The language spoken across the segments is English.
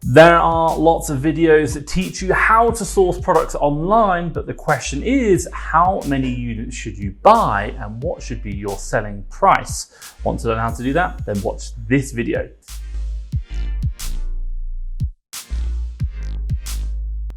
There are lots of videos that teach you how to source products online, but the question is, how many units should you buy and what should be your selling price? Want to learn how to do that? Then watch this video.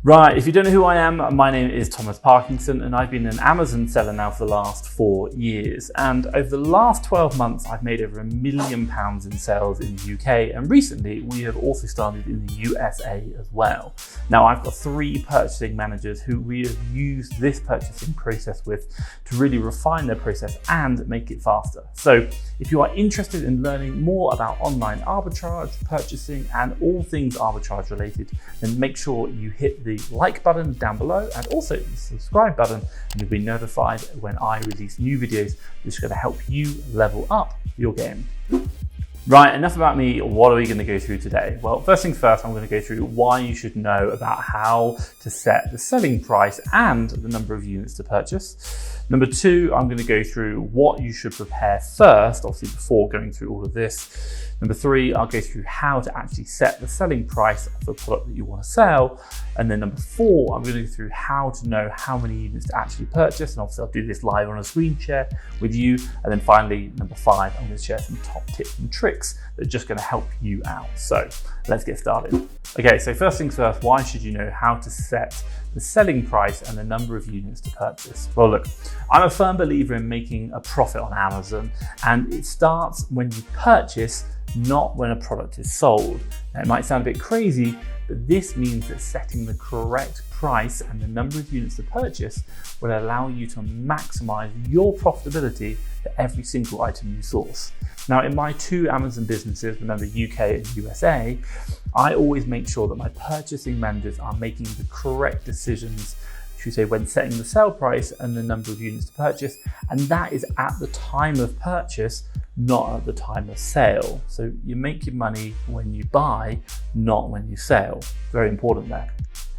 Right, if you don't know who I am, my name is Thomas Parkinson and I've been an Amazon seller now for the last 4 years. And over the last 12 months, I've made over £1 million in sales in the UK. And recently we have also started in the USA as well. Now I've got 3 purchasing managers who we have used this purchasing process with to really refine their process and make it faster. So if you are interested in learning more about online arbitrage, purchasing, and all things arbitrage related, then make sure you hit the like button down below and also the subscribe button, and you'll be notified when I release new videos which are going to help you level up your game. Right, enough about me. What are we going to go through today? Well, first things first, I'm going to go through why you should know about how to set the selling price and the number of units to purchase. Number 2, I'm going to go through what you should prepare first, obviously before going through all of this. Number 3, I'll go through how to actually set the selling price of the product that you want to sell. And then number 4, I'm going to go through how to know how many units to actually purchase. And obviously I'll do this live on a screen share with you. And then finally, number 5, I'm going to share some top tips and tricks that are just going to help you out. So let's get started. Okay, so first things first, why should you know how to set the selling price and the number of units to purchase? Well, look, I'm a firm believer in making a profit on Amazon, and it starts when you purchase, not when a product is sold. Now, it might sound a bit crazy, but this means that setting the correct price and the number of units to purchase will allow you to maximize your profitability for every single item you source. Now, in my 2 Amazon businesses, remember UK and USA, I always make sure that my purchasing managers are making the correct decisions, should we say, when setting the sale price and the number of units to purchase, and that is at the time of purchase, not at the time of sale. So you make your money when you buy, not when you sell. Very important there.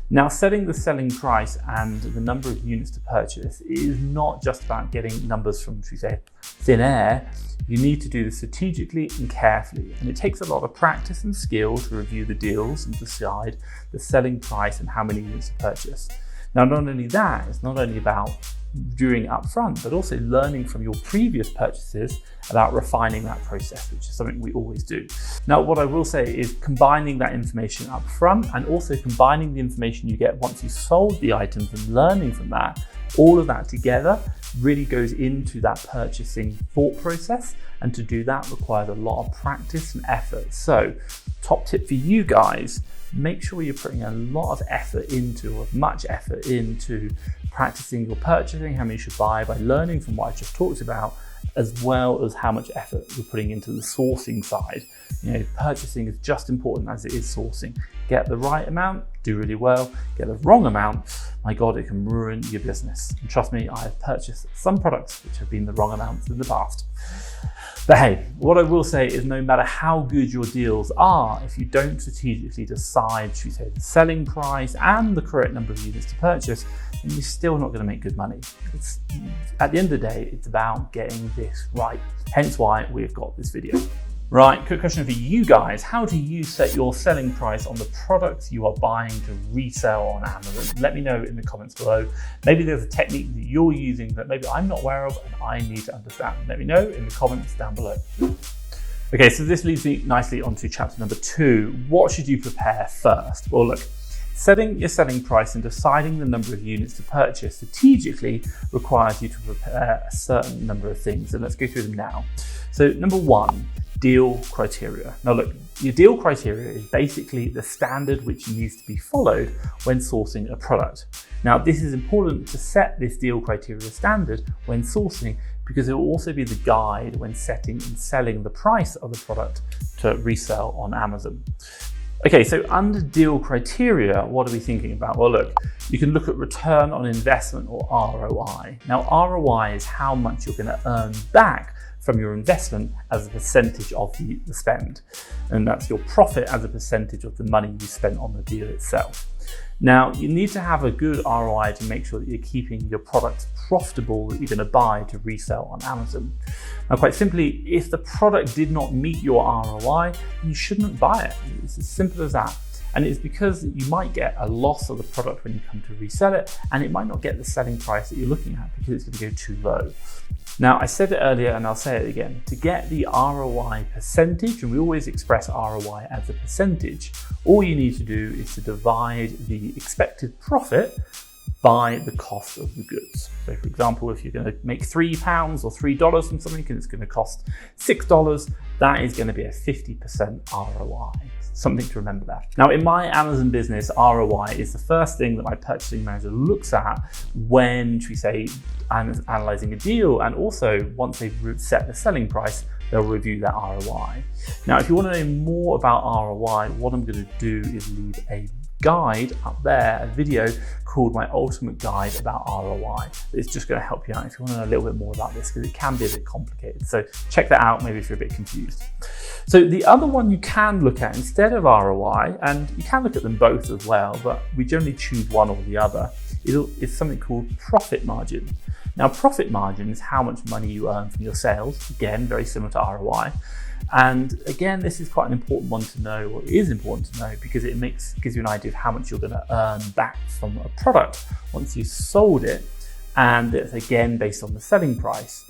Now, setting the selling price and the number of units to purchase is not just about getting numbers from, should we say, thin air. You need to do this strategically and carefully, and it takes a lot of practice and skill to review the deals and decide the selling price and how many units to purchase. Now, not only that, it's not only about doing it up front, but also learning from your previous purchases about refining that process, which is something we always do. Now, what I will say is combining that information up front and also combining the information you get once you've sold the items and learning from that, all of that together really goes into that purchasing thought process. And to do that requires a lot of practice and effort. So, top tip for you guys, make sure you're putting a lot of effort into, or much effort into practicing your purchasing, how many you should buy, by learning from what I just talked about, as well as how much effort you're putting into the sourcing side. You know, purchasing is just important as it is sourcing. Get the right amount, do really well. Get the wrong amount, my God, it can ruin your business. And trust me, I have purchased some products which have been the wrong amounts in the past. But hey, what I will say is no matter how good your deals are, if you don't strategically decide, should we say, the selling price and the correct number of units to purchase, then you're still not going to make good money. At the end of the day, it's about getting this right. Hence why we've got this video. Right, quick question for you guys. How do you set your selling price on the products you are buying to resell on Amazon? Let me know in the comments below. Maybe there's a technique that you're using that maybe I'm not aware of and I need to understand. Let me know in the comments down below. Okay, so this leads me nicely onto chapter number 2. What should you prepare first? Well, look, setting your selling price and deciding the number of units to purchase strategically requires you to prepare a certain number of things, and let's go through them now. So number 1, deal criteria. Now look, your deal criteria is basically the standard which needs to be followed when sourcing a product. Now this is important to set this deal criteria standard when sourcing, because it will also be the guide when setting and selling the price of the product to resell on Amazon. Okay, so under deal criteria, what are we thinking about? Well, look, you can look at return on investment, or ROI. Now, ROI is how much you're going to earn back from your investment as a percentage of the spend. And that's your profit as a percentage of the money you spent on the deal itself. Now, you need to have a good ROI to make sure that you're keeping your products profitable that you're going to buy to resell on Amazon. Now, quite simply, if the product did not meet your ROI, you shouldn't buy it. It's as simple as that. And it's because you might get a loss of the product when you come to resell it, and it might not get the selling price that you're looking at because it's going to go too low. Now, I said it earlier and I'll say it again, to get the ROI percentage, and we always express ROI as a percentage, all you need to do is to divide the expected profit by the cost of the goods. So for example, if you're going to make £3 or $3 from something and it's going to cost $6, that is going to be a 50% ROI. Something to remember there. Now, in my Amazon business, ROI is the first thing that my purchasing manager looks at when, should we say, analyzing a deal, and also once they've set the selling price, they'll review that ROI. Now, if you want to know more about ROI, what I'm going to do is leave a guide up there, a video called My Ultimate Guide about ROI. It's just going to help you out if you want to know a little bit more about this, because it can be a bit complicated. So check that out, maybe if you're a bit confused. So the other one you can look at instead of ROI, and you can look at them both as well, but we generally choose one or the other, is something called profit margin. Now, profit margin is how much money you earn from your sales. Again, very similar to ROI. And again, this is quite an important one to know, or it is important to know, because it gives you an idea of how much you're going to earn back from a product once you've sold it. And it's again based on the selling price.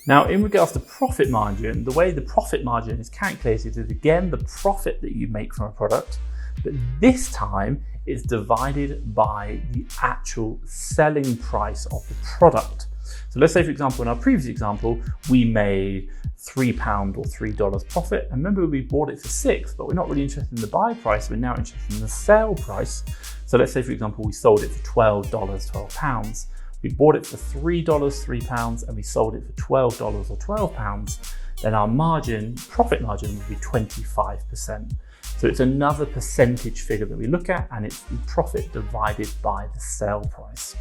Now, in regards to profit margin, the way the profit margin is calculated is again the profit that you make from a product, but this time it's divided by the actual selling price of the product. So let's say, for example, in our previous example, we made £3 or $3 profit. And remember, we bought it for $6, but we're not really interested in the buy price. We're now interested in the sale price. So let's say, for example, we sold it for £12. We bought it for $3, £3, and we sold it for $12 or £12. Then our margin, profit margin, would be 25%. So it's another percentage figure that we look at, and it's the profit divided by the sale price.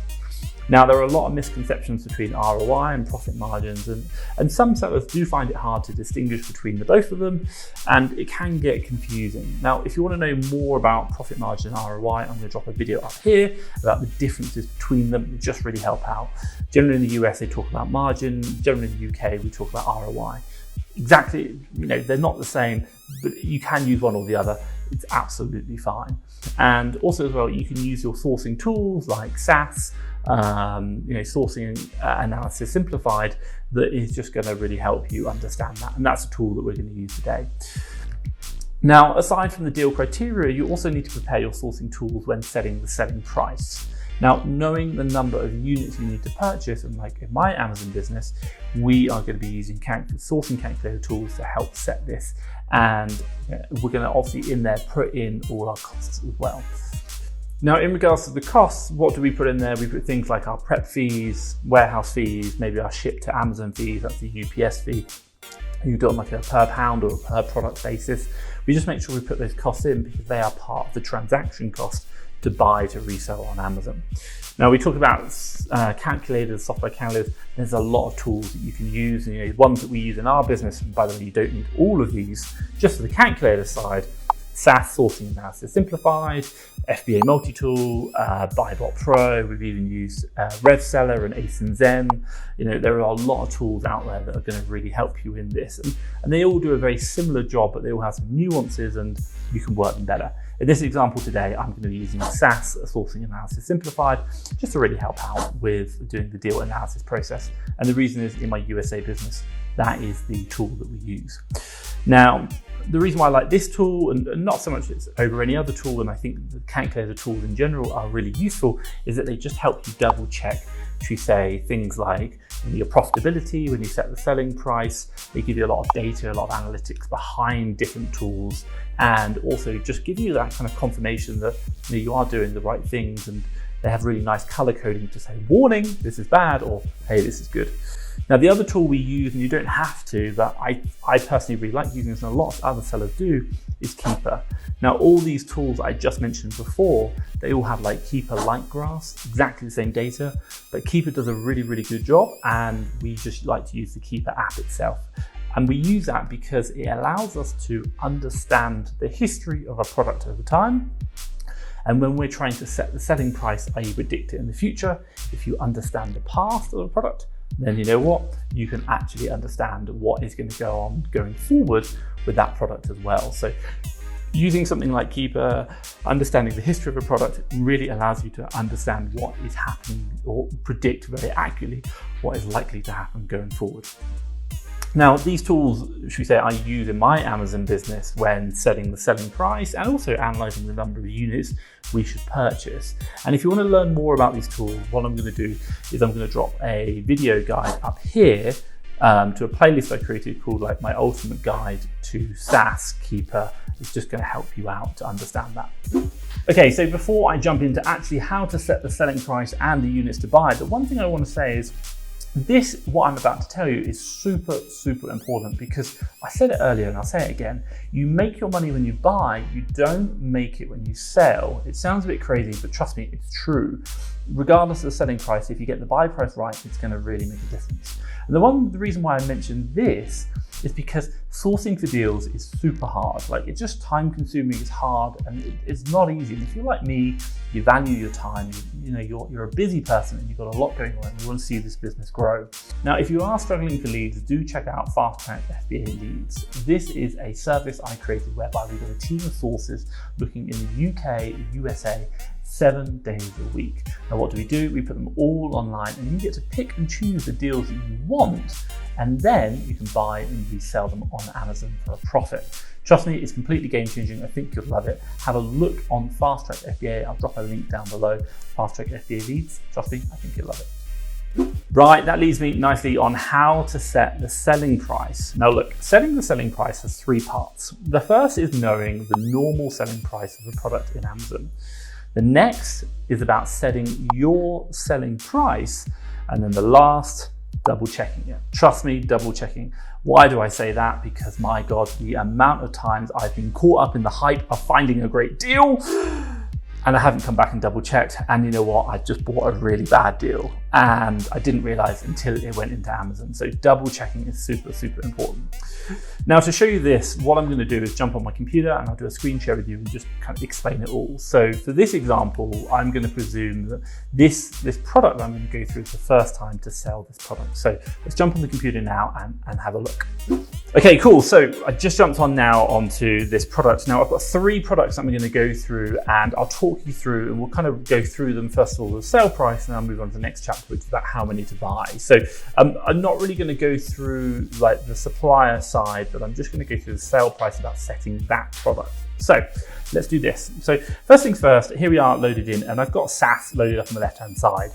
Now, there are a lot of misconceptions between ROI and profit margins, and some sellers do find it hard to distinguish between the both of them, and it can get confusing. Now, if you want to know more about profit margin and ROI, I'm going to drop a video up here about the differences between them. It just really help out. Generally in the US, they talk about margin. Generally in the UK, we talk about ROI. Exactly, they're not the same, but you can use one or the other. It's absolutely fine. And also as well, you can use your sourcing tools like SAS, sourcing analysis simplified, that is just going to really help you understand that. And that's a tool that we're going to use today. Now, aside from the deal criteria, you also need to prepare your sourcing tools when setting the selling price. Now, knowing the number of units you need to purchase, and like in my Amazon business, we are going to be using sourcing calculator tools to help set this. And we're going to obviously in there put in all our costs as well. Now, in regards to the costs, what do we put in there? We put things like our prep fees, warehouse fees, maybe our ship to Amazon fees, that's the UPS fee. You do it on like a per pound or a per product basis. We just make sure we put those costs in because they are part of the transaction cost to buy to resell on Amazon. Now, we talk about calculators, software calculators. There's a lot of tools that you can use. Ones that we use in our business, and by the way, you don't need all of these, just for the calculator side. SAS, Sourcing Analysis Simplified, FBA Multi-Tool, Buybot Pro. We've even used RevSeller and Ace and Zen. There are a lot of tools out there that are going to really help you in this. And they all do a very similar job, but they all have some nuances and you can work them better. In this example today, I'm going to be using SAS, Sourcing Analysis Simplified, just to really help out with doing the deal analysis process. And the reason is in my USA business, that is the tool that we use. Now, the reason why I like this tool, and not so much it's over any other tool, and I think the calculator tools in general are really useful, is that they just help you double check, should we say, things like your profitability when you set the selling price. They give you a lot of data, a lot of analytics behind different tools, and also just give you that kind of confirmation that you are doing the right things, and they have really nice color coding to say, warning, this is bad, or hey, this is good. Now, the other tool we use, and you don't have to, but I personally really like using this, and a lot of other sellers do, is Keeper. Now, all these tools I just mentioned before, they all have like Keeper light graphs, exactly the same data, but Keeper does a really, really good job, and we just like to use the Keeper app itself. And we use that because it allows us to understand the history of a product over time. And when we're trying to set the selling price, i.e. predict it in the future, if you understand the past of a product, then you know what? You can actually understand what is going to go on going forward with that product as well. So Using something like Keeper, understanding the history of a product really allows you to understand what is happening or predict very accurately what is likely to happen going forward. Now, these tools, should we say, I use in my Amazon business when setting the selling price and also analyzing the number of units we should purchase. And if you want to learn more about these tools, what I'm going to do is I'm going to drop a video guide up here to a playlist I created called like my ultimate guide to SaaS Keeper. It's just going to help you out to understand that. Okay, so before I jump into actually how to set the selling price and the units to buy, the one thing I want to say is what I'm about to tell you is super, super important, because I said it earlier and I'll say it again. You make your money when you buy, you don't make it when you sell. It sounds a bit crazy, but trust me, it's true. Regardless of the selling price, if you get the buy price right, it's going to really make a difference. And the reason why I mentioned this is because sourcing for deals is super hard. Like, it's just time consuming, it's hard, and it's not easy. And if you're like me, you value your time, you're a busy person and you've got a lot going on and you want to see this business grow. Now, if you are struggling for leads, do check out FastTrackFBA Leads. This is a service I created whereby we've got a team of sources looking in the UK, USA, 7 days a week. Now, what do? We put them all online and you get to pick and choose the deals that you want, and then you can buy and resell them on Amazon for a profit. Trust me, it's completely game changing. I think you'll love it. Have a look on FastTrackFBA. I'll drop a link down below. FastTrackFBA Leads. Trust me, I think you'll love it. Right, that leads me nicely on how to set the selling price. Now look, setting the selling price has 3 parts. The first is knowing the normal selling price of a product in Amazon. The next is about setting your selling price. And then the last, double checking it. Trust me, double checking. Why do I say that? Because my God, the amount of times I've been caught up in the hype of finding a great deal and I haven't come back and double checked. And you know what? I just bought a really bad deal and I didn't realize until it went into Amazon. So double checking is super, super important. Now, to show you this, what I'm going to do is jump on my computer and I'll do a screen share with you and just kind of explain it all. So for this example, I'm going to presume that this product I'm going to go through is the first time to sell this product. So let's jump on the computer now and have a look. Okay, cool. So I just jumped on now onto this product. Now I've got 3 products I'm going to go through and I'll talk you through, and we'll kind of go through them. First of all, the sale price, and then I'll move on to the next chapter, which is about how many to buy. So I'm not really going to go through like the supplier side, but I'm just going to go through the sale price about setting that product. So let's do this. So first things first, here we are loaded in, and I've got SaaS loaded up on the left-hand side.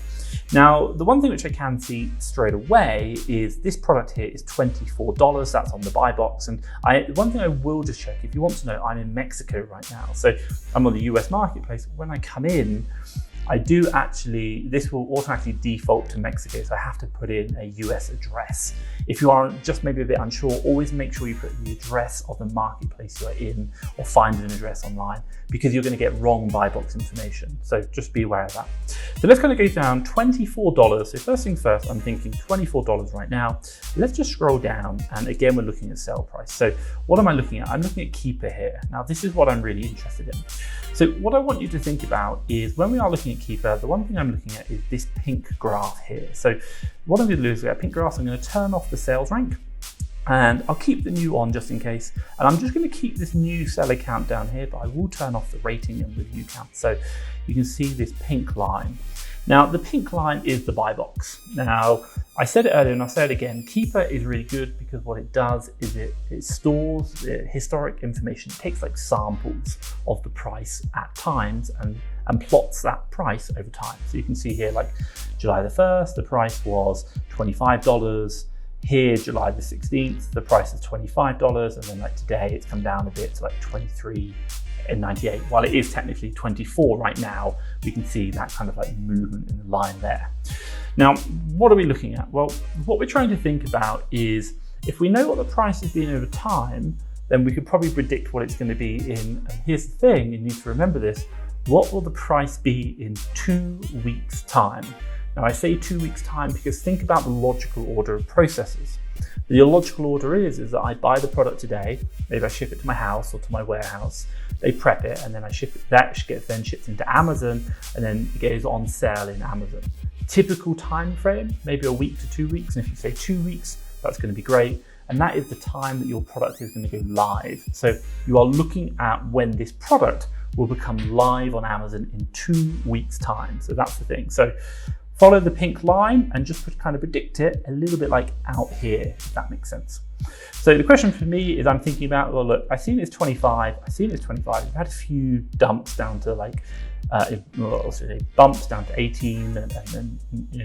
Now, the one thing which I can see straight away is this product here is $24. That's on the buy box. And one thing I will just check, if you want to know, I'm in Mexico right now. So I'm on the US marketplace. When I come in, this will automatically default to Mexico. So I have to put in a US address. If you are just maybe a bit unsure, always make sure you put the address of the marketplace you're in or find an address online, because you're going to get wrong buy box information. So just be aware of that. So let's kind of go down $24. So first things first, I'm thinking $24 right now. Let's just scroll down. And again, we're looking at sale price. So what am I looking at? I'm looking at Keeper here. Now, this is what I'm really interested in. So what I want you to think about is when we are looking at Keeper, the one thing I'm looking at is this pink graph here. So what I'm going to do is, pink graph, I'm going to turn off the sales rank and I'll keep the new on just in case. And I'm just going to keep this new seller count down here, but I will turn off the rating and review count. So you can see this pink line. Now, the pink line is the buy box. Now, I said it earlier and I'll say it again, Keeper is really good because what it does is it stores historic information. It takes like samples of the price at times and plots that price over time. So you can see here, like July the 1st, the price was $25. Here, July the 16th, the price is $25. And then like today, it's come down a bit to like $23.98. While it is technically 24 right now, we can see that kind of like movement in the line there. Now, what are we looking at? Well, what we're trying to think about is if we know what the price has been over time, then we could probably predict what it's going to be in, and here's the thing, you need to remember this, what will the price be in 2 weeks' time? Now, I say 2 weeks' time because think about the logical order of processes. The logical order is that I buy the product today, maybe I ship it to my house or to my warehouse, they prep it, and then I ship it. That gets then shipped into Amazon, and then it goes on sale in Amazon. Typical time frame, maybe a week to 2 weeks, and if you say 2 weeks, that's going to be great. and that is the time that your product is going to go live. So you are looking at when this product will become live on Amazon in 2 weeks' time. So that's the thing. So follow the pink line and just kind of predict it a little bit like out here, if that makes sense. So the question for me is I'm thinking about, well, look, I've seen it's 25, I've had a few dumps down to like, bumps down to 18 and then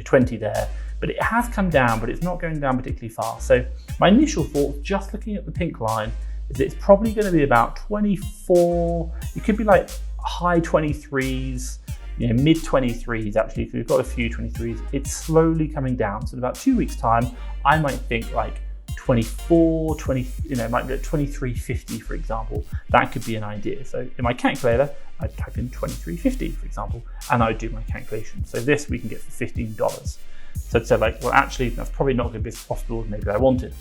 20 there, but it has come down, but it's not going down particularly fast. So my initial thought, just looking at the pink line, is it's probably going to be about 24, it could be like high 23s, mid 23s actually, if we've got a few 23s, it's slowly coming down. So in about 2 weeks time, I might think like 24, 20, it might be at 23.50, for example. That could be an idea. So in my calculator, I'd type in 23.50, for example, and I would do my calculation. So this we can get for $15. So I'd say like, well, actually, that's probably not going to be as profitable as maybe I wanted.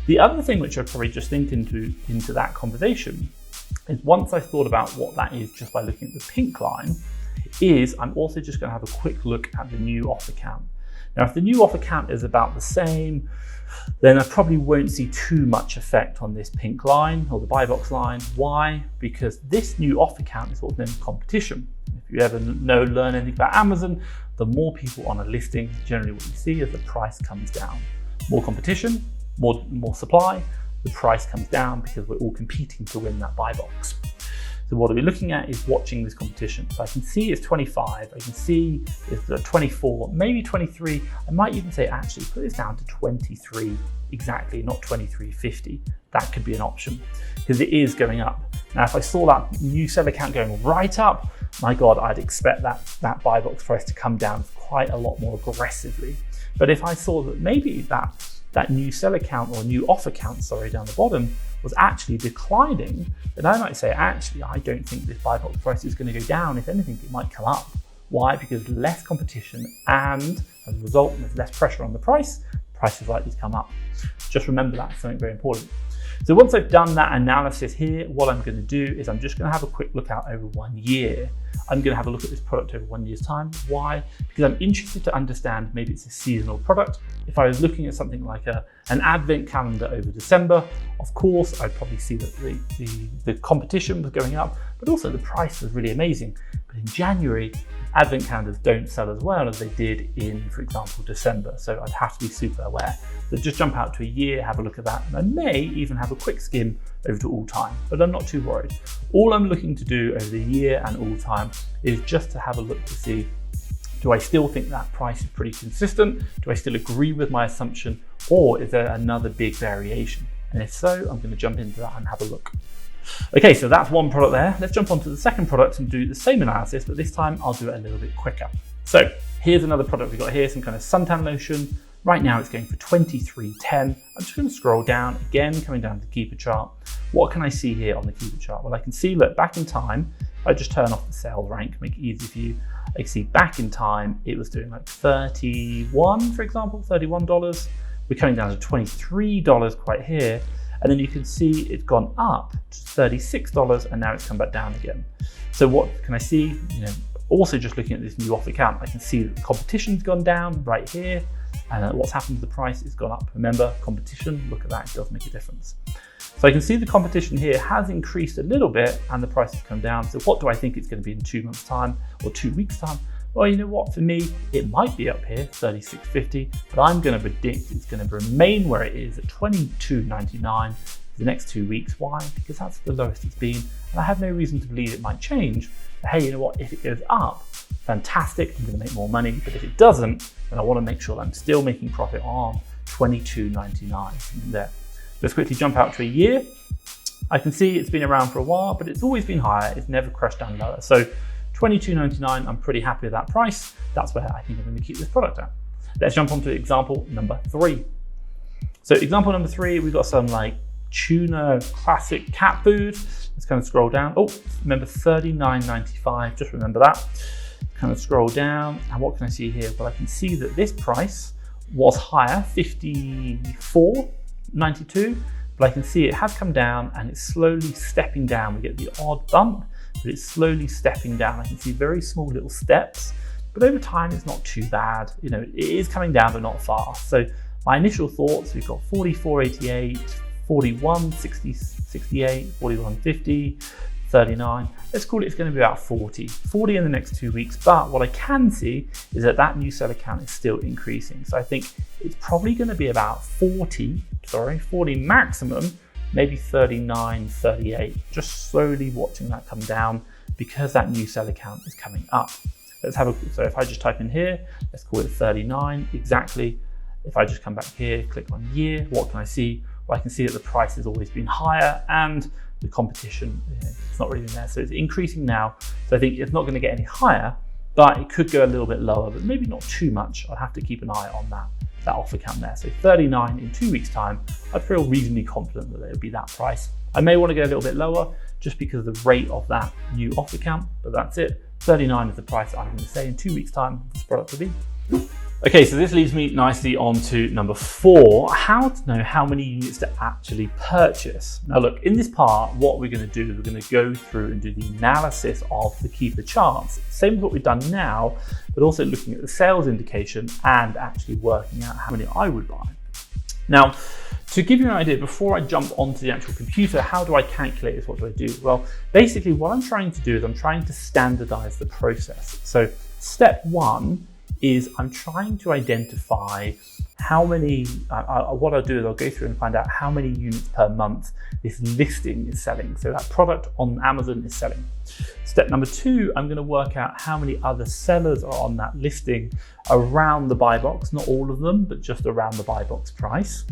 The other thing which I'd probably just linked into that conversation is once I thought about what that is just by looking at the pink line, is I'm also just going to have a quick look at the new offer count. Now, if the new offer count is about the same, then I probably won't see too much effect on this pink line or the buy box line. Why? Because this new offer count is what's known as competition. If you ever learn anything about Amazon, the more people on a listing, generally what you see is the price comes down. More competition, more supply, the price comes down because we're all competing to win that buy box. So what we're looking at is watching this competition. So I can see it's 25, I can see it's 24, maybe 23. I might even say, actually, put this down to 23 exactly, not 23.50. That could be an option because it is going up. Now, if I saw that new seller count going right up, my God, I'd expect that buy box price to come down quite a lot more aggressively. But if I saw that maybe that new seller count or new offer count, down the bottom was actually declining, then I might say, actually, I don't think this buy box price is going to go down. If anything, it might come up. Why? Because less competition, and as a result, there's less pressure on the price is likely to come up. Just remember that, something very important. So once I've done that analysis here, what I'm going to do is I'm just going to have a quick look out over 1 year. I'm going to have a look at this product over 1 year's time. Why? Because I'm interested to understand maybe it's a seasonal product. If I was looking at something like an advent calendar over December, of course, I'd probably see that the competition was going up, but also the price was really amazing. But in January, advent calendars don't sell as well as they did in, for example, December. So I'd have to be super aware. So just jump out to a year, have a look at that, and I may even have a quick skim over to all time, but I'm not too worried. All I'm looking to do over the year and all time is just to have a look to see, do I still think that price is pretty consistent? Do I still agree with my assumption? Or is there another big variation? And if so, I'm going to jump into that and have a look. Okay, so that's one product there. Let's jump onto the second product and do the same analysis, but this time I'll do it a little bit quicker. So here's another product we've got here, some kind of suntan lotion. Right now it's going for $23.10. I'm just going to scroll down again, coming down to the keeper chart. What can I see here on the keeper chart? Well, I can see, look, back in time, if I just turn off the sales rank, make it easy for you, I can see back in time, it was doing like 31, for example, $31. We're coming down to $23 quite here. And then you can see it's gone up to $36 and now it's come back down again. So what can I see? Also just looking at this new offer count, I can see that the competition's gone down right here. And what's happened to the price? It's gone up. Remember, competition, look at that, it does make a difference. So I can see the competition here has increased a little bit and the price has come down. So what do I think it's going to be in 2 months' time or 2 weeks' time? Well, you know what, for me, it might be up here, $36.50, but I'm going to predict it's going to remain where it is at $22.99 for the next 2 weeks. Why? Because that's the lowest it's been, and I have no reason to believe it might change. But hey, you know what, if it goes up, fantastic, I'm going to make more money, but if it doesn't, then I want to make sure that I'm still making profit on $22.99 there. Let's quickly jump out to a year. I can see it's been around for a while, but it's always been higher. It's never crashed down lower. So $22.99, I'm pretty happy with that price. That's where I think I'm going to keep this product at. Let's jump on to example number 3. So example number 3, we've got some like tuna classic cat food. Let's kind of scroll down. Oh, remember $39.95, just remember that. Kind of scroll down, and what can I see here? Well, I can see that this price was higher, $54.92, but I can see it has come down and it's slowly stepping down. We get the odd bump, but it's slowly stepping down. I can see very small little steps, but over time it's not too bad. It is coming down, but not fast. So My initial thoughts, we've got 44.88, 41, 60, 68, 41.50, 39. Let's call it, it's going to be about 40 in the next 2 weeks. But what I can see is that that new seller count is still increasing. So I think it's probably going to be about 40 maximum, maybe 39, 38, just slowly watching that come down because that new seller count is coming up. Let's have a, so if I just type in here, let's call it 39 exactly. If I just come back here, click on year, what can I see? Well, I can see that the price has always been higher and the competition, it's not really in there. So it's increasing now. So I think it's not going to get any higher, but it could go a little bit lower, but maybe not too much. I'll have to keep an eye on that offer count there. So 39 in 2 weeks time, I feel reasonably confident that it'll be that price. I may want to go a little bit lower just because of the rate of that new offer count, but that's it. 39 is the price I'm going to say in 2 weeks time this product will be. Okay, so this leads me nicely on to number 4, how to know how many units to actually purchase. Now look, in this part, what we're going to do is we're going to go through and do the analysis of the keeper charts. Same as what we've done now, but also looking at the sales indication and actually working out how many I would buy. Now, to give you an idea, before I jump onto the actual computer, how do I calculate this? What do I do? Well, basically what I'm trying to do is I'm trying to standardize the process. So step 1 is I'm trying to identify how many, what I'll do is I'll go through and find out how many units per month this listing is selling. So that product on Amazon is selling. Step number 2, I'm going to work out how many other sellers are on that listing around the buy box, not all of them, but just around the buy box price.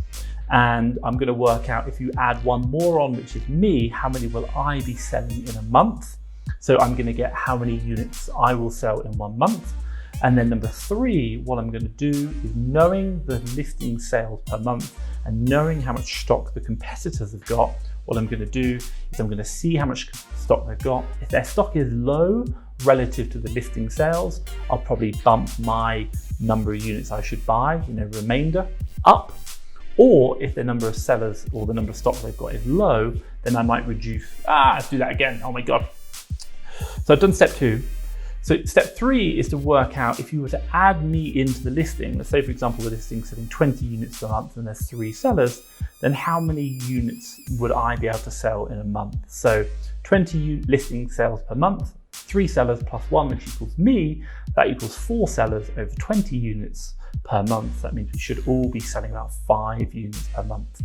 And I'm going to work out if you add one more on, which is me, how many will I be selling in a month? So I'm going to get how many units I will sell in 1 month. And then number 3, what I'm going to do is knowing the listing sales per month and knowing how much stock the competitors have got, what I'm going to do is I'm going to see how much stock they've got. If their stock is low relative to the listing sales, I'll probably bump my number of units I should buy, remainder up. Or if the number of sellers or the number of stock they've got is low, then I might reduce. Let's do that again. Oh my God. So I've done step 2. So step 3 is to work out if you were to add me into the listing. Let's say, for example, the listing is selling 20 units per month and there's 3 sellers, then how many units would I be able to sell in a month? So 20 listing sales per month, 3 sellers plus 1, which equals me, that equals 4 sellers over 20 units per month. That means we should all be selling about 5 units per month.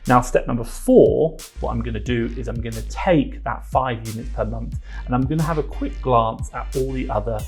Now, step number 4, what I'm going to do is I'm going to take that 5 units per month and I'm going to have a quick glance at all the other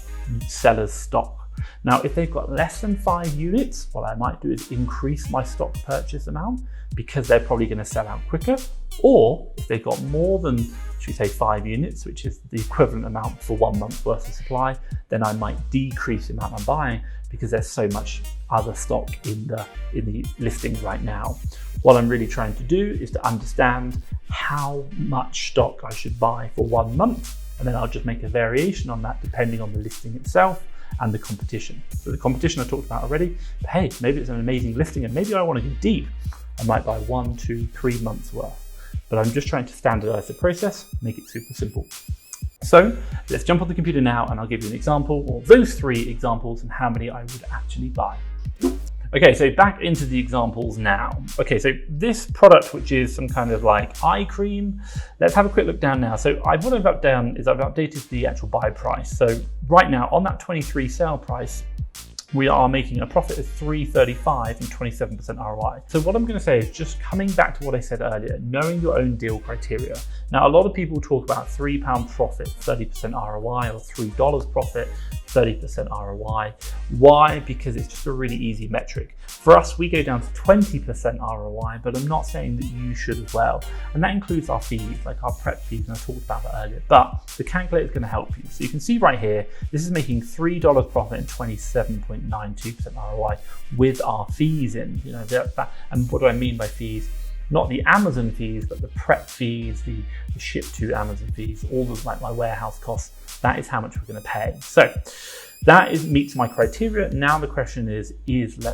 sellers' stock. Now, if they've got less than 5 units, what I might do is increase my stock purchase amount because they're probably going to sell out quicker. Or if they've got more than, should we say, 5 units, which is the equivalent amount for 1 month's worth of supply, then I might decrease the amount I'm buying because there's so much other stock in the listings right now. What I'm really trying to do is to understand how much stock I should buy for 1 month, and then I'll just make a variation on that depending on the listing itself and the competition. So the competition I talked about already, but hey, maybe it's an amazing listing and maybe I want to go deep. I might buy 1, 2, 3 months worth. But I'm just trying to standardize the process, make it super simple. So let's jump on the computer now and I'll give you an example, or those 3 examples, and how many I would actually buy. Okay, so back into the examples now. Okay, so this product, which is some kind of like eye cream, let's have a quick look down now. So what I've done is I've updated the actual buy price. So right now on that 23 sale price, we are making a profit of $3.35 and 27% ROI. So what I'm going to say is just coming back to what I said earlier, knowing your own deal criteria. Now, a lot of people talk about £3 profit, 30% ROI, or $3 profit, 30% ROI. Why? Because it's just a really easy metric. For us, we go down to 20% ROI, but I'm not saying that you should as well. And that includes our fees, like our prep fees, and I talked about that earlier. But the calculator is going to help you. So you can see right here, this is making $3 profit and 27.92% ROI with our fees in. And what do I mean by fees? Not the Amazon fees, but the prep fees, the ship to Amazon fees, all of like my warehouse costs. that is how much we're going to pay. So that meets my criteria. Now the question is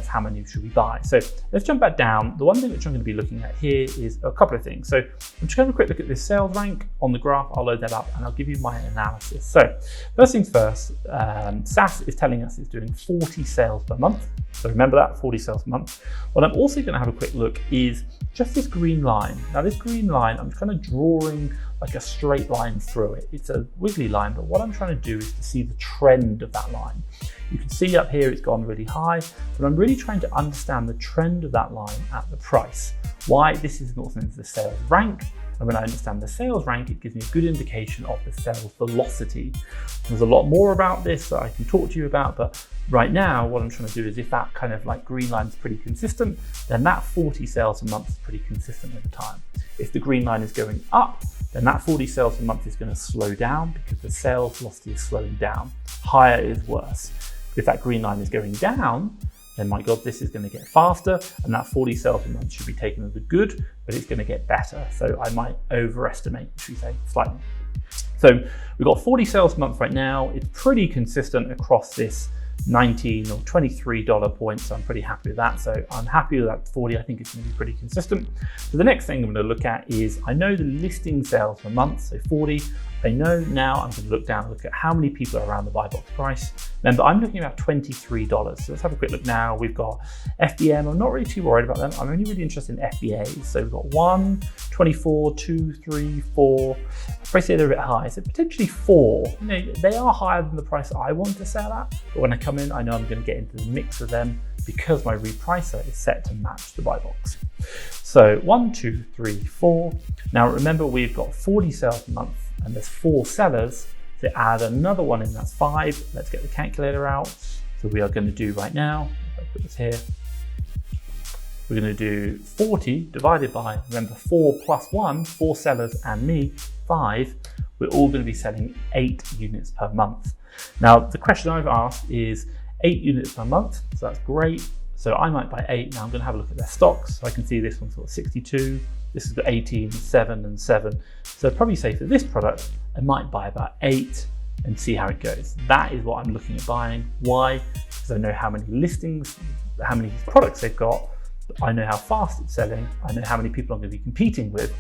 how many should we buy? So let's jump back down. The one thing which I'm going to be looking at here is a couple of things. So I'm just going to have a quick look at this sales rank on the graph. I'll load that up and I'll give you my analysis. So first things first, SAS is telling us it's doing 40 sales per month. So remember that, 40 sales per month. What I'm also going to have a quick look is just this green line. Now this green line, I'm kind of drawing like a straight line through it. It's a wiggly line, but what I'm trying to do is to see the trend of that line. You can see up here it's gone really high, but I'm really trying to understand the trend of that line at the price. Why? This is also known as the sales rank. And when I understand the sales rank, it gives me a good indication of the sales velocity. There's a lot more about this that I can talk to you about, but right now, what I'm trying to do is if that kind of like green line is pretty consistent, then that 40 sales a month is pretty consistent over time. If the green line is going up, then that 40 sales a month is going to slow down because the sales velocity is slowing down. Higher is worse. If that green line is going down, then my God, this is going to get faster, and that 40 sales a month should be taken as a good, but it's going to get better. So I might overestimate, should we say, slightly. So we've got 40 sales a month right now. It's pretty consistent across this $19 or $23 point, so I'm pretty happy with that. So I'm happy with that 40. I think it's going to be pretty consistent. So the next thing I'm going to look at is, I know the listing sales per month, so 40. I know now I'm going to look down and look at how many people are around the buy box price. Remember, I'm looking at about $23. So let's have a quick look now. We've got FBM. I'm not really too worried about them. I'm only really interested in FBAs. So we've got 1, 24, 2, 3, 4. I'd probably say they're a bit high. So potentially 4. You know, they are higher than the price I want to sell at. But when I come in, I know I'm going to get into the mix of them because my repricer is set to match the buy box. So 1, 2, 3, 4. Now remember, we've got 40 sales a month and there's 4 sellers. So add another one in, that's 5. Let's get the calculator out. So we are going to do right now, if I put this here, we're going to do 40 divided by, remember 4 plus 1, 4 sellers and me, 5. We're all going to be selling 8 units per month. Now the question I've asked is 8 units per month, so that's great. So I might buy 8. Now I'm going to have a look at their stocks. So I can see this one's got 62. This is the 18, 7 and 7. So I'd probably say for this product, I might buy about 8 and see how it goes. That is what I'm looking at buying. Why? Because I know how many listings, how many products they've got. I know how fast it's selling. I know how many people I'm going to be competing with.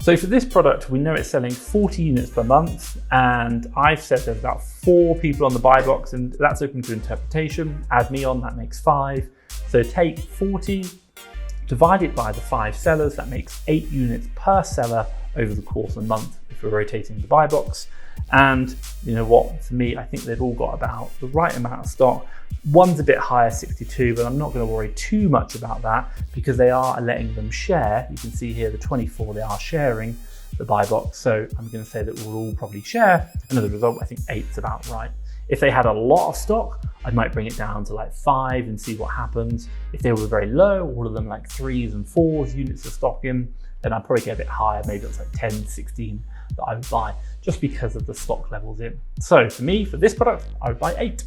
So for this product, we know it's selling 40 units per month, and I've said there's about 4 people on the buy box, and that's open to interpretation. Add me on, that makes 5. So take 40, divide it by the 5 sellers, that makes 8 units per seller over the course of a month if we're rotating the buy box. And you know what, for me, I think they've all got about the right amount of stock. One's a bit higher, 62, but I'm not going to worry too much about that because they are letting them share. You can see here the 24, they are sharing the buy box. So I'm going to say that we'll all probably share. And as a result, I think 8's about right. If they had a lot of stock, I might bring it down to like 5 and see what happens. If they were very low, all of them like 3s and 4s units of stock in, then I'd probably get a bit higher. Maybe it's like 10, 16 that I would buy just because of the stock levels in. So for me, for this product, I would buy 8.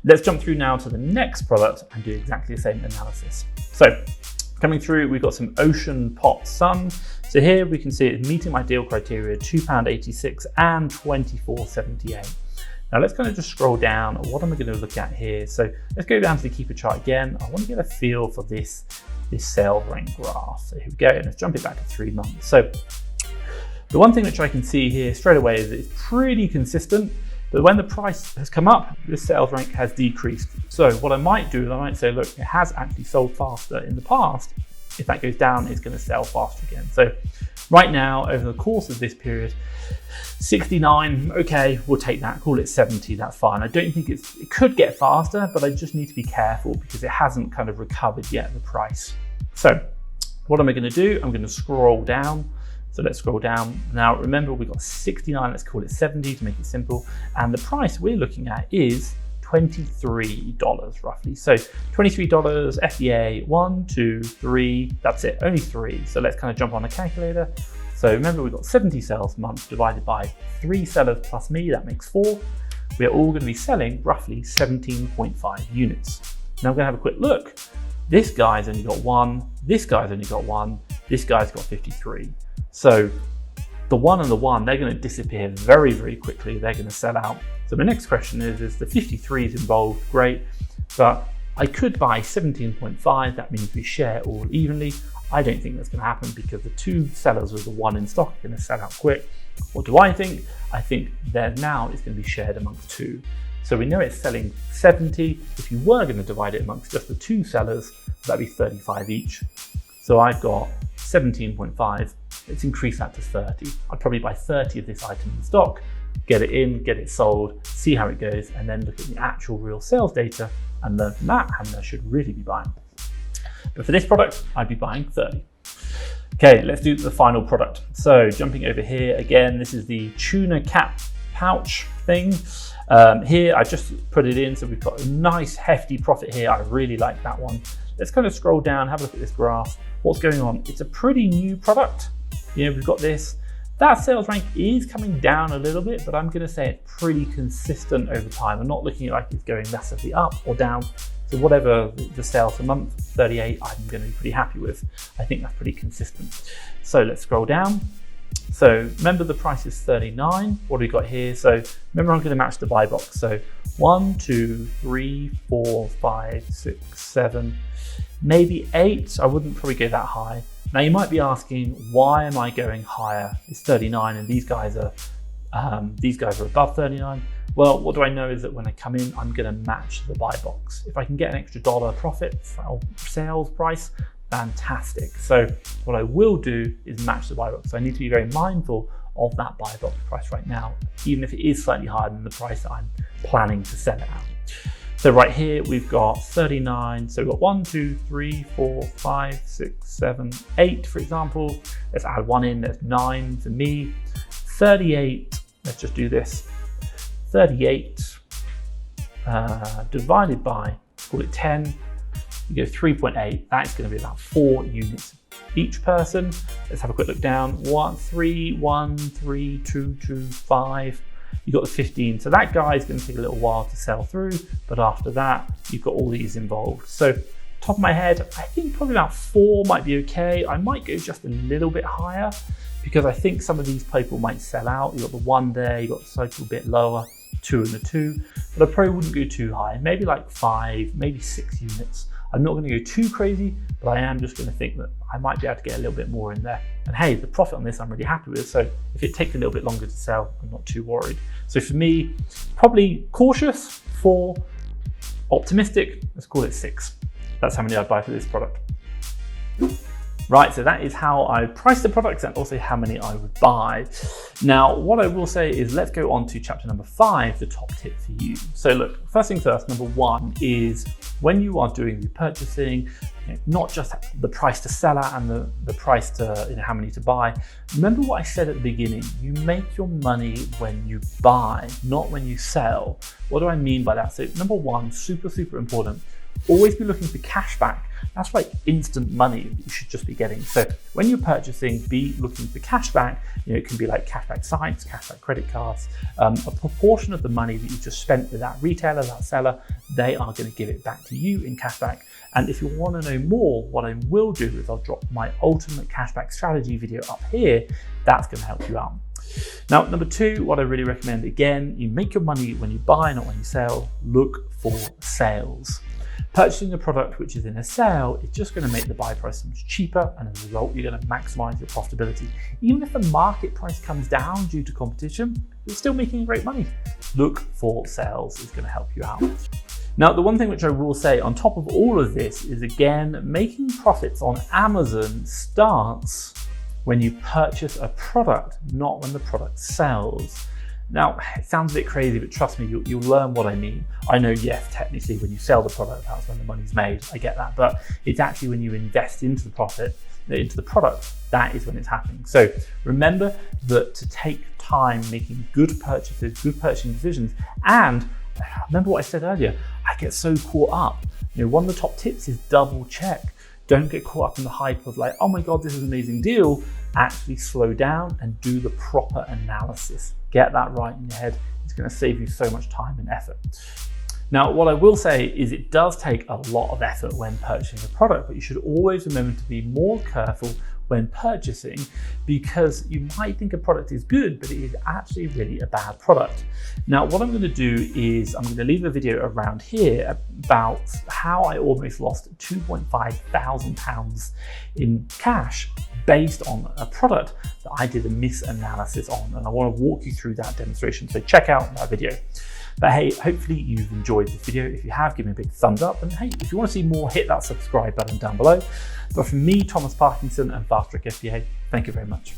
Let's jump through now to the next product and do exactly the same analysis. So coming through, we've got some Ocean Pot Sun. So here we can see it's meeting my deal criteria, £2.86 and £24.78. Now let's kind of just scroll down. What am I going to look at here? So let's go down to the keeper chart again. I want to get a feel for this sales rank graph. So here we go, and let's jump it back to 3 months. So the one thing which I can see here straight away is it's pretty consistent, but when the price has come up, this sales rank has decreased. So what I might do is I might say, look, it has actually sold faster in the past. If that goes down, it's going to sell faster again. So right now, over the course of this period, 69, okay, we'll take that, call it 70, that's fine. I don't think it could get faster, but I just need to be careful because it hasn't kind of recovered yet, the price. So what am I going to do? I'm going to scroll down. So let's scroll down. Now remember, we've got 69, let's call it 70 to make it simple. And the price we're looking at is $23 roughly. So $23, FBA, 1, 2, 3, that's it, only 3. So let's kind of jump on a calculator. So remember, we've got 70 sales a month divided by 3 sellers plus me, that makes 4. We're all going to be selling roughly 17.5 units. Now I'm going to have a quick look. This guy's only got 1, this guy's only got 1, this guy's got 53. So The 1 and the 1, they're going to disappear very, very quickly. They're going to sell out. So my next question is the 53s involved? Great, but I could buy 17.5. That means we share all evenly. I don't think that's going to happen because the 2 sellers with the 1 in stock are going to sell out quick. What do I think? I think there now is going to be shared amongst 2. So we know it's selling 70. If you were going to divide it amongst just the 2 sellers, that'd be 35 each. So I've got 17.5. Let's increase that to 30. I'd probably buy 30 of this item in stock, get it in, get it sold, see how it goes, and then look at the actual real sales data and learn from that how many I should really be buying. But for this product, I'd be buying 30. Okay, let's do the final product. So jumping over here, again, this is the tuna cap pouch thing. Here, I just put it in, so we've got a nice hefty profit here. I really like that one. Let's kind of scroll down, have a look at this graph. What's going on? It's a pretty new product. You know, we've got this. That sales rank is coming down a little bit, but I'm going to say it's pretty consistent over time. I'm not looking at like it's going massively up or down. So whatever the sales per month, 38, I'm going to be pretty happy with. I think that's pretty consistent. So let's scroll down. So remember the price is 39. What do we got here? So remember I'm going to match the buy box. So 1, 2, 3, 4, 5, 6, 7, maybe 8. I wouldn't probably go that high. Now you might be asking, why am I going higher? It's 39 and these guys are above 39. Well, what do I know is that when I come in, I'm going to match the buy box. If I can get an extra $1 profit or sales price, fantastic. So what I will do is match the buy box. So I need to be very mindful of that buy box price right now, even if it is slightly higher than the price that I'm planning to sell it at. So right here, we've got 39. So we've got 1, 2, 3, 4, 5, 6, 7, 8, for example. Let's add 1 in, that's 9 for me. 38, let's just do this. 38 divided by, call it 10, you go 3.8, that's going to be about 4 units each person. Let's have a quick look down. 1, 3, 1, 3, 2, 2, 5. You've got the 15. So that guy is going to take a little while to sell through, but after that, you've got all these involved. So top of my head, I think probably about 4 might be okay. I might go just a little bit higher because I think some of these people might sell out. You've got the 1 there, you've got the cycle a bit lower, 2 and the 2, but I probably wouldn't go too high. Maybe like 5, maybe 6 units. I'm not going to go too crazy, but I am just going to think that I might be able to get a little bit more in there. And hey, the profit on this I'm really happy with. So if it takes a little bit longer to sell, I'm not too worried. So for me, probably cautious, 4, optimistic, let's call it 6. That's how many I'd buy for this product. Right, so that is how I price the products and also how many I would buy. Now, what I will say is let's go on to chapter number 5, the top tip for you. So look, first thing first, number 1 is when you are doing repurchasing, not just the price to sell at and the price to how many to buy. Remember what I said at the beginning, you make your money when you buy, not when you sell. What do I mean by that? So number 1, super, super important. Always be looking for cash back. That's like instant money that you should just be getting. So when you're purchasing, be looking for cash back. It can be like cashback sites, cashback credit cards. A proportion of the money that you just spent with that retailer, that seller, they are going to give it back to you in cashback. And if you want to know more, what I will do is I'll drop my ultimate cashback strategy video up here. That's going to help you out. Now, number 2, what I really recommend, again, you make your money when you buy, not when you sell. Look for sales. Purchasing a product which is in a sale is just going to make the buy price so much cheaper, and as a result, you're going to maximize your profitability. Even if the market price comes down due to competition, you're still making great money. Look for sales is going to help you out. Now, the one thing which I will say on top of all of this is, again, making profits on Amazon starts when you purchase a product, not when the product sells. Now, it sounds a bit crazy, but trust me, you'll learn what I mean. I know, yes, technically when you sell the product, that's when the money's made. I get that, but it's actually when you invest into the product, that is when it's happening. So remember that to take time making good purchases, good purchasing decisions, and remember what I said earlier, I get so caught up. One of the top tips is double check. Don't get caught up in the hype of like, oh my God, this is an amazing deal. Actually slow down and do the proper analysis. Get that right in your head. It's going to save you so much time and effort. Now, what I will say is it does take a lot of effort when purchasing a product, but you should always remember to be more careful when purchasing, because you might think a product is good, but it is actually really a bad product. Now, what I'm going to do is I'm going to leave a video around here about how I almost lost £2,500 in cash based on a product that I did a misanalysis on, and I want to walk you through that demonstration, so check out that video. But hey, hopefully you've enjoyed this video. If you have, give me a big thumbs up, and hey, if you want to see more, hit that subscribe button down below. But from me, Thomas Parkinson, and FastTrackFBA, thank you very much.